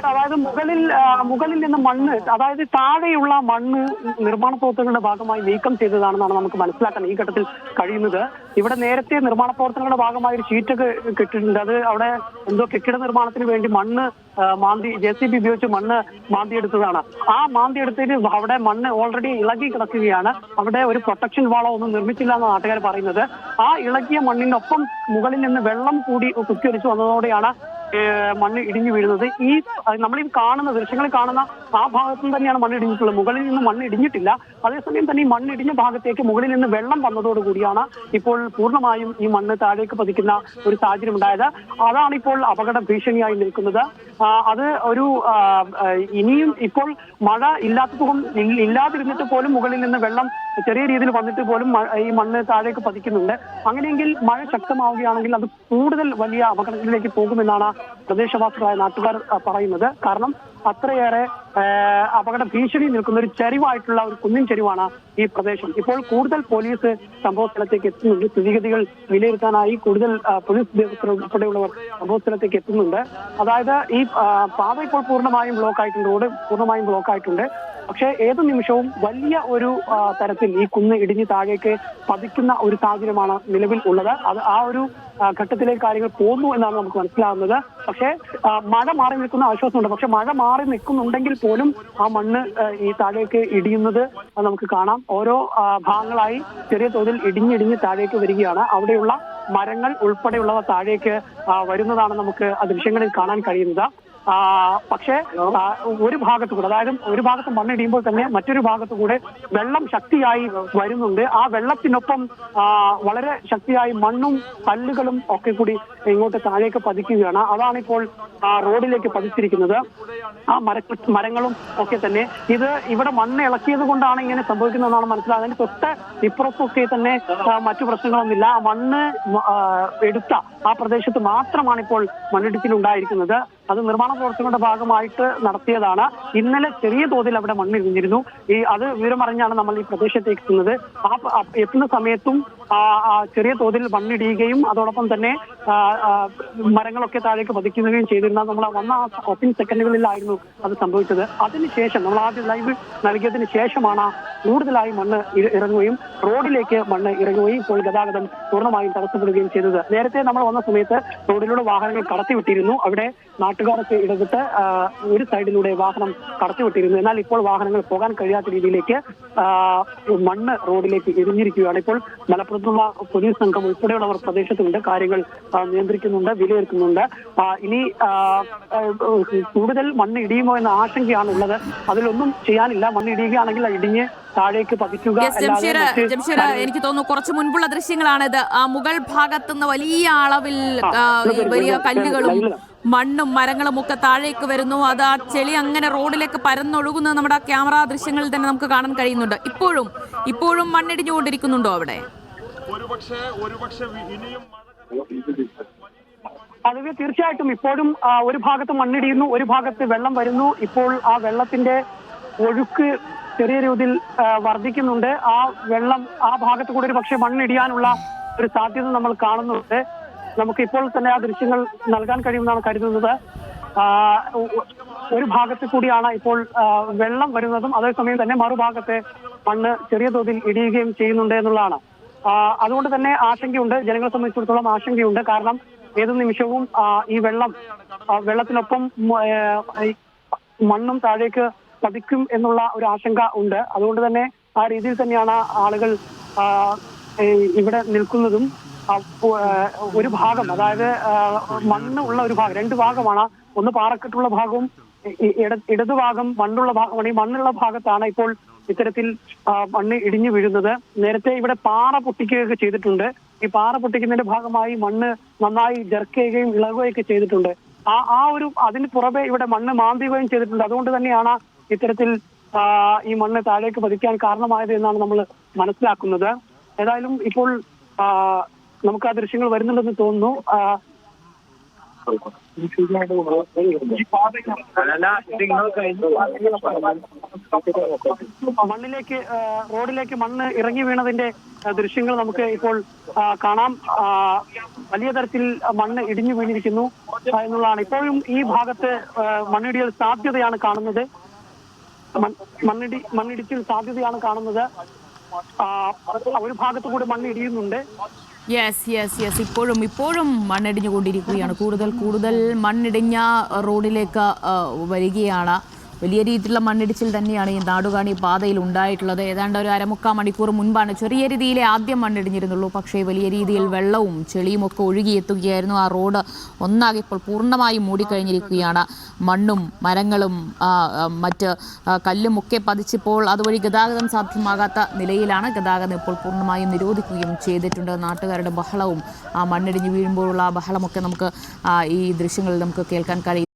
അതായത് മുകളിൽ നിന്ന് മണ്ണ്, അതായത് താഴെയുള്ള മണ്ണ് നിർമ്മാണ പ്രവർത്തനങ്ങളുടെ ഭാഗമായി നീക്കം ചെയ്തതാണെന്നാണ് നമുക്ക് മനസ്സിലാക്കാൻ ഈ ഘട്ടത്തിൽ കഴിയുന്നത്. ഇവിടെ നേരത്തെ നിർമ്മാണ പ്രവർത്തനങ്ങളുടെ ഭാഗമായി ഒരു ഷീറ്റൊക്കെ കെട്ടിയിട്ടുണ്ട്. അത് അവിടെ എന്തോ കെട്ടിട നിർമ്മാണത്തിന് വേണ്ടി മണ്ണ് മാന്തി JCB ഉപയോഗിച്ച് മണ്ണ് മാന്തിയെടുത്തതാണ്. ആ മാന്തിയെടുത്തതിന് അവിടെ മണ്ണ് ഓൾറെഡി ഇളകി കിടക്കുകയാണ്. അവിടെ ഒരു പ്രൊട്ടക്ഷൻ വാളോ ഒന്നും നിർമ്മിച്ചില്ല എന്നാണ് നാട്ടുകാർ പറയുന്നത്. ആ ഇളകിയ മണ്ണിനൊപ്പം മുകളിൽ നിന്ന് വെള്ളം കൂടി കുത്തിയൊലിച്ചു വന്നതോടെയാണ് മണ്ണ് ഇടിഞ്ഞു വീഴുന്നത്. നമ്മളീ കാണുന്ന ദൃശ്യങ്ങളിൽ കാണുന്ന ആ ഭാഗത്തു തന്നെയാണ് മണ്ണ് ഇടിഞ്ഞിട്ടുള്ളത്. മുകളിൽ നിന്ന് മണ്ണ് ഇടിഞ്ഞിട്ടില്ല. അതേസമയം തന്നെ ഈ മണ്ണ് ഇടിഞ്ഞ ഭാഗത്തേക്ക് മുകളിൽ നിന്ന് വെള്ളം വന്നതോടുകൂടിയാണ് ഇപ്പോൾ പൂർണ്ണമായും ഈ മണ്ണ് താഴേക്ക് പതിക്കുന്ന ഒരു സാഹചര്യം ഉണ്ടായത്. അതാണ് ഇപ്പോൾ അപകട ഭീഷണിയായി നിൽക്കുന്നത്. അത് ഒരു ഇനിയും ഇപ്പോൾ മഴ ഇല്ലാതിരുന്നിട്ട് പോലും മുകളിൽ നിന്ന് വെള്ളം ചെറിയ രീതിയിൽ വന്നിട്ട് പോലും ഈ മണ്ണ് താഴേക്ക് പതിക്കുന്നുണ്ട്. അങ്ങനെയെങ്കിൽ മഴ ശക്തമാവുകയാണെങ്കിൽ അത് കൂടുതൽ വലിയ അപകടത്തിലേക്ക് പോകുമെന്നാണ് പ്രദേശവാസികളായ നാട്ടുകാർ പറയുന്നത്. കാരണം അത്രയേറെ അപകട ഭീഷണി നിൽക്കുന്ന ഒരു ചരിവായിട്ടുള്ള ഒരു കുന്നിൻ ചരിവാണ് ഈ പ്രദേശം. ഇപ്പോൾ കൂടുതൽ പോലീസ് സംഭവ സ്ഥലത്തേക്ക് എത്തുന്നുണ്ട്. സ്ഥിതിഗതികൾ വിലയിരുത്താനായി കൂടുതൽ പോലീസ് ഉദ്യോഗസ്ഥർ ഉൾപ്പെടെയുള്ളവർ സംഭവ സ്ഥലത്തേക്ക് എത്തുന്നുണ്ട്. അതായത് ഈ പാത ഇപ്പോൾ പൂർണ്ണമായും ബ്ലോക്ക് ആയിട്ടുണ്ട്, റോഡ് പൂർണ്ണമായും ബ്ലോക്ക് ആയിട്ടുണ്ട്. പക്ഷേ ഏതു നിമിഷവും വലിയ ഒരു തരത്തിൽ ഈ കുന്ന് ഇടിഞ്ഞ് താഴേക്ക് പതിക്കുന്ന ഒരു സാഹചര്യമാണ് നിലവിൽ ഉള്ളത്. അത് ആ ഒരു ഘട്ടത്തിലേക്ക് കാര്യങ്ങൾ പോകുന്നു എന്നാണ് നമുക്ക് മനസ്സിലാകുന്നത്. പക്ഷേ മഴ മാറി നിൽക്കുന്ന ആശ്വാസമുണ്ട്. പക്ഷെ മഴ മാറി നിൽക്കുന്നുണ്ടെങ്കിൽ പോലും ആ മണ്ണ് ഈ താഴേക്ക് ഇടിയുന്നത് നമുക്ക് കാണാം. ഓരോ ഭാഗങ്ങളായി ചെറിയ തോതിൽ ഇടിഞ്ഞിടിഞ്ഞ് താഴേക്ക് വരികയാണ്. അവിടെയുള്ള മരങ്ങൾ ഉൾപ്പെടെയുള്ളവ താഴേക്ക് വരുന്നതാണ് നമുക്ക് ആ ദൃശ്യങ്ങളിൽ കാണാൻ കഴിയുന്നത്. പക്ഷേ ഒരു ഭാഗത്തു കൂടെ, അതായത് ഒരു ഭാഗത്ത് മണ്ണിടിയുമ്പോൾ തന്നെ മറ്റൊരു ഭാഗത്തു കൂടെ വെള്ളം ശക്തിയായി വരുന്നുണ്ട്. ആ വെള്ളത്തിനൊപ്പം വളരെ ശക്തിയായി മണ്ണും കല്ലുകളും ഒക്കെ കൂടി ഇങ്ങോട്ട് താഴേക്ക് പതിക്കുകയാണ്. അതാണിപ്പോൾ റോഡിലേക്ക് പതിച്ചിരിക്കുന്നത്. ആ മരങ്ങളും ഒക്കെ തന്നെ ഇവിടെ മണ്ണ് ഇളക്കിയത് കൊണ്ടാണ് ഇങ്ങനെ സംഭവിക്കുന്നതെന്നാണ് മനസ്സിലാകുന്നത്. തൊട്ട് ഇപ്പുറത്തൊക്കെ തന്നെ മറ്റു പ്രശ്നങ്ങളൊന്നുമില്ല. ആ മണ്ണ് എടുത്ത ആ പ്രദേശത്ത് മാത്രമാണ് ഇപ്പോൾ മണ്ണിടിച്ചിലുണ്ടായിരിക്കുന്നത്. അത് നിർമ്മാണ പ്രവർത്തനങ്ങളുടെ ഭാഗമായിട്ട് നടത്തിയതാണ്. ഇന്നലെ ചെറിയ തോതിൽ അവിടെ മണ്ണിടിഞ്ഞിരുന്നു. അത് വിവരമറിഞ്ഞാണ് നമ്മൾ ഈ പ്രദേശത്തേക്ക് എത്തുന്നത്. എത്തുന്ന സമയത്തും ചെറിയ തോതിൽ മണ്ണിടിയുകയും അതോടൊപ്പം തന്നെ മരങ്ങളൊക്കെ താഴേക്ക് പതിക്കുകയും ചെയ്തിരുന്ന നമ്മൾ വന്ന 10 സെക്കൻഡുകളിലായിരുന്നു അത് സംഭവിച്ചത്. അതിനുശേഷം നമ്മൾ ആദ്യം ലൈവ് നൽകിയതിന് ശേഷമാണ് കൂടുതലായി മണ്ണ് ഇറങ്ങുകയും റോഡിലേക്ക് മണ്ണ് ഇറങ്ങുകയും ഇപ്പോൾ ഗതാഗതം പൂർണ്ണമായും തടസ്സപ്പെടുകയും ചെയ്തത്. നേരത്തെ നമ്മൾ വന്ന സമയത്ത് റോഡിലൂടെ വാഹനങ്ങൾ കടത്തിവിട്ടിരുന്നു. അവിടെ നാട്ടുകാരൊക്കെ ഇടപെട്ട് ഒരു സൈഡിലൂടെ വാഹനം കടത്തിവിട്ടിരുന്നു. എന്നാൽ ഇപ്പോൾ വാഹനങ്ങൾ പോകാൻ കഴിയാത്ത രീതിയിലേക്ക് മണ്ണ് റോഡിലേക്ക് ഇടിഞ്ഞിരിക്കുകയാണ്. ഇപ്പോൾ മലപ്പുറത്തുള്ള പോലീസ് സംഘം ഉൾപ്പെടെയുള്ളവർ പ്രദേശത്തുണ്ട്, കാര്യങ്ങൾ നിയന്ത്രിക്കുന്നുണ്ട്, വിലയിരുത്തുന്നുണ്ട്. ഇനി കൂടുതൽ മണ്ണ് ഇടിയുമോ എന്ന ആശങ്കയാണ് ഉള്ളത്. അതിലൊന്നും ചെയ്യാനില്ല. മണ്ണ് ഇടിയുകയാണെങ്കിൽ ഇടിഞ്ഞ് താഴേക്ക് പതിക്കുക. എനിക്ക് തോന്നുന്നു കുറച്ച് മുൻപുള്ള ദൃശ്യങ്ങളാണിത്. ആ മുകൾ ഭാഗത്തുനിന്ന് വലിയ അളവിൽ വലിയ കല്ലുകളും മണ്ണും മരങ്ങളും ഒക്കെ താഴേക്ക് വരുന്നു. അത് ആ ചെളി അങ്ങനെ റോഡിലേക്ക് പരന്നൊഴുകുന്നത് നമ്മുടെ ക്യാമറ ദൃശ്യങ്ങളിൽ തന്നെ നമുക്ക് കാണാൻ കഴിയുന്നുണ്ട്. ഇപ്പോഴും മണ്ണിടിഞ്ഞുകൊണ്ടിരിക്കുന്നുണ്ടോ അവിടെ? അതുവേ തീർച്ചയായിട്ടും ഇപ്പോഴും ഒരു ഭാഗത്ത് മണ്ണിടിയുന്നു, ഒരു ഭാഗത്ത് വെള്ളം വരുന്നു. ഇപ്പോൾ ആ വെള്ളത്തിന്റെ ഒഴുക്ക് ചെറിയ രീതിയിൽ വർദ്ധിക്കുന്നുണ്ട്. ആ വെള്ളം ആ ഭാഗത്ത് കൂടെ ഒരു പക്ഷേ മണ്ണിടിയാനുള്ള ഒരു സാധ്യത നമ്മൾ കാണുന്നുണ്ട്. നമുക്ക് ഇപ്പോൾ തന്നെ ആ ദൃശ്യങ്ങൾ നൽകാൻ കഴിയുമെന്നാണ് കരുതുന്നത്. ഒരു ഭാഗത്ത് കൂടിയാണ് ഇപ്പോൾ വെള്ളം വരുന്നതും അതേസമയം തന്നെ മറുഭാഗത്തെ മണ്ണ് ചെറിയ തോതിൽ ഇടിയുകയും ചെയ്യുന്നുണ്ട് എന്നുള്ളതാണ്. അതുകൊണ്ട് തന്നെ ആശങ്കയുണ്ട്, ജനങ്ങളെ സംബന്ധിച്ചിടത്തോളം ആശങ്കയുണ്ട്. കാരണം ഏതു നിമിഷവും ഈ വെള്ളത്തിനൊപ്പം മണ്ണും താഴേക്ക് പതിക്കും എന്നുള്ള ഒരു ആശങ്ക ഉണ്ട്. അതുകൊണ്ട് തന്നെ ആ രീതിയിൽ തന്നെയാണ് ആളുകൾ ഇവിടെ നിൽക്കുന്നതും. ഒരു ഭാഗം, അതായത് മണ്ണ് ഉള്ള ഒരു ഭാഗം, 2 ഭാഗമാണ്. ഒന്ന് പാറക്കെട്ടുള്ള ഭാഗവും ഇടതുഭാഗം മണ്ണുള്ള ഭാഗമാണ്. ഈ മണ്ണുള്ള ഭാഗത്താണ് ഇപ്പോൾ ഇത്തരത്തിൽ മണ്ണ് ഇടിഞ്ഞു വീഴുന്നത്. നേരത്തെ ഇവിടെ പാറ പൊട്ടിക്കുകയൊക്കെ ചെയ്തിട്ടുണ്ട്. ഈ പാറ പൊട്ടിക്കുന്നതിന്റെ ഭാഗമായി മണ്ണ് നന്നായി ജർക്കുകയും ഇളകുകയൊക്കെ ചെയ്തിട്ടുണ്ട്. അതിന് പുറമെ ഇവിടെ മണ്ണ് മാന്തുകയും ചെയ്തിട്ടുണ്ട്. അതുകൊണ്ട് തന്നെയാണ് ഇത്തരത്തിൽ ഈ മണ്ണ് താഴേക്ക് പതിക്കാൻ കാരണമായത് എന്നാണ് നമ്മൾ മനസ്സിലാക്കുന്നത്. ഏതായാലും ഇപ്പോൾ നമുക്ക് ആ ദൃശ്യങ്ങൾ വരുന്നുണ്ടെന്ന് തോന്നുന്നു. മണ്ണിലേക്ക് റോഡിലേക്ക് മണ്ണ് ഇറങ്ങി വീണതിന്റെ ദൃശ്യങ്ങൾ നമുക്ക് ഇപ്പോൾ കാണാം. വലിയ തരത്തിൽ മണ്ണ് ഇടിഞ്ഞു വീണിരിക്കുന്നു എന്നുള്ളതാണ്. ഇപ്പോഴും ഈ ഭാഗത്ത് മണ്ണിടിയൽ സാധ്യതയാണ് കാണുന്നത്. മണ്ണിടിച്ചിൽ സാധ്യതയാണ് കാണുന്നത്. ഒരു ഭാഗത്ത് കൂടി മണ്ണ് ഇടിയുന്നുണ്ട്. യെസ് ഇപ്പോഴും മണ്ണിടിഞ്ഞുകൊണ്ടിരിക്കുകയാണ്. കൂടുതൽ മണ്ണിടിഞ്ഞ റോഡിലേക്ക് വരികയാണ്. വലിയ രീതിയിലുള്ള മണ്ണിടിച്ചിൽ തന്നെയാണ് ഈ നാടുകാണി പാതയിൽ ഉണ്ടായിട്ടുള്ളത്. ഏതാണ്ട് ഒരു അരമുക്കാൽ മണിക്കൂർ മുൻപാണ് ചെറിയ രീതിയിൽ ആദ്യം മണ്ണിടിഞ്ഞിരുന്നുള്ളൂ. പക്ഷേ വലിയ രീതിയിൽ വെള്ളവും ചെളിയും ഒക്കെ ഒഴുകിയെത്തുകയായിരുന്നു. ആ റോഡ് ഒന്നാകെ ഇപ്പോൾ പൂർണ്ണമായും മൂടിക്കഴിഞ്ഞിരിക്കുകയാണ്. മണ്ണും മരങ്ങളും മറ്റ് കല്ലും ഒക്കെ പതിച്ചിപ്പോൾ അതുവഴി ഗതാഗതം സാധ്യമാകാത്ത നിലയിലാണ്. ഗതാഗതം ഇപ്പോൾ പൂർണ്ണമായും നിരോധിക്കുകയും ചെയ്തിട്ടുണ്ട്. നാട്ടുകാരുടെ ബഹളവും മണ്ണിടിഞ്ഞ് വീഴുമ്പോഴുള്ള ബഹളമൊക്കെ നമുക്ക് ഈ ദൃശ്യങ്ങളിൽ നമുക്ക് കേൾക്കാൻ കഴിയും.